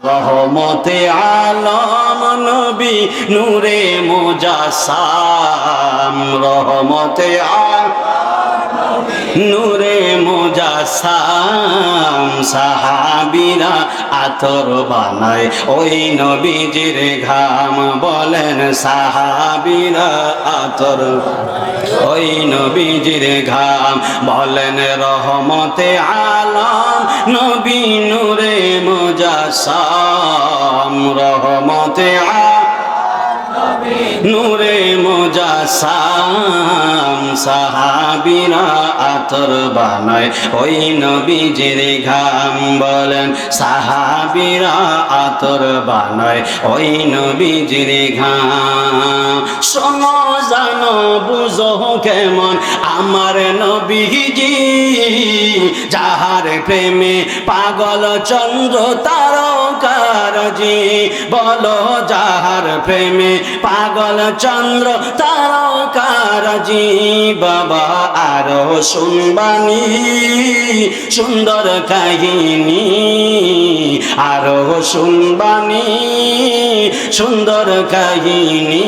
রহমতে আলম নবী নূরে মুজাসসাম রহমতে নূরে মুজাসসাম সাহাবীরা আতর বানায় ওই নবীজির ঘাম বলেন সাহাবীরা আতর ওই নবীজির ঘাম বলেন রহমতে আলম নবী নূরে মুজাসসাম রহমতে নূরে মুজাসসাম সাহাবীরা আতর বানায় ওই নবীজির ঘাম বলেন সাহাবীরা আতর বানায় ওই নবীজির ঘাম শোনো জানো বুঝো কেমন আমার নবীজি যাহার প্রেমে পাগল চন্দ্র তারকারজি বলো যাহার প্রেমে পাগল চন্দ্র তারকারজি বাবা আরো শুনবানি সুন্দর কাহিনী আরো শুনবানি সুন্দর কাহিনী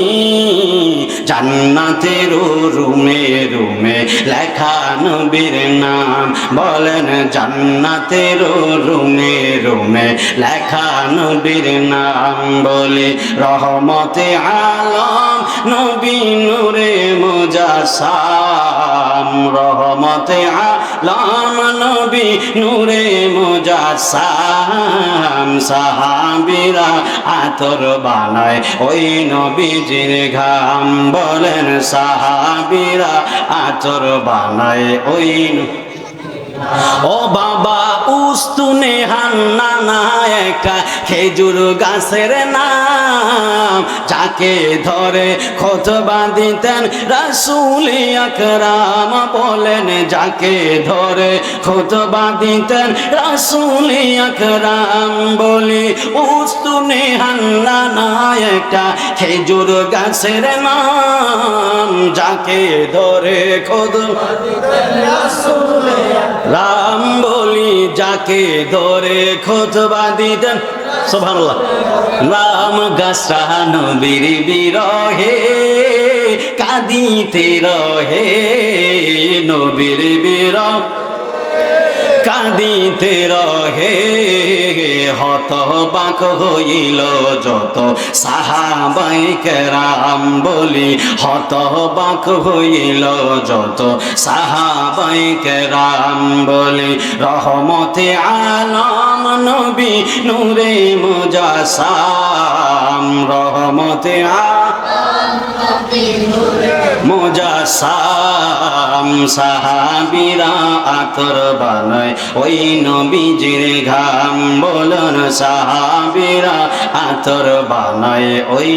জান্নাতের রুমে রুমে লেখা নবীর নাম বলেন জান্নাতের রুমে রুমে লেখা নবীর নাম বলে রহমতে আলম নবী নূরে মুজাসসাম রহমতে আলম নবী নূরে মুজাসসাম সাহাবীরা আতর বানায় ওই নবীজির ঘাম বলেন সাহাবীরা আতর বানায় ওই ও বাবা উস্তুনে হান্নানা একটা খেজুর গাছের নাম যাকে ধরে খুতবা দিতেন রাসূল আকরাম বলেন যাকে ধরে খুতবা দিতেন রাসূল আকরাম বলি উস্তুনে হান্নানা একটা খেজুর গাছের নাম যাকে ধরে খুতবা দিতেন রাসূল রাম বলি যাকে ধরে খুতবা দিতেন সুবহানাল্লাহ রাম গাছটা নবীর বিরহে কাঁদিতে রহে নবীর বিরহ কাঁদিতে রহে হতবাক হইল যত সাহাবায়ে কেরাম বলি হতবাক হইল যত সাহাবায়ে কেরাম বলি রহমতে আলম নবী নূরে মুজাসসাম রহমতে মুজাসসাম সাহাবীরা আতর বানায় ওই নবীজির ঘাম বলেন সাহাবীরা আতর বানায় ওই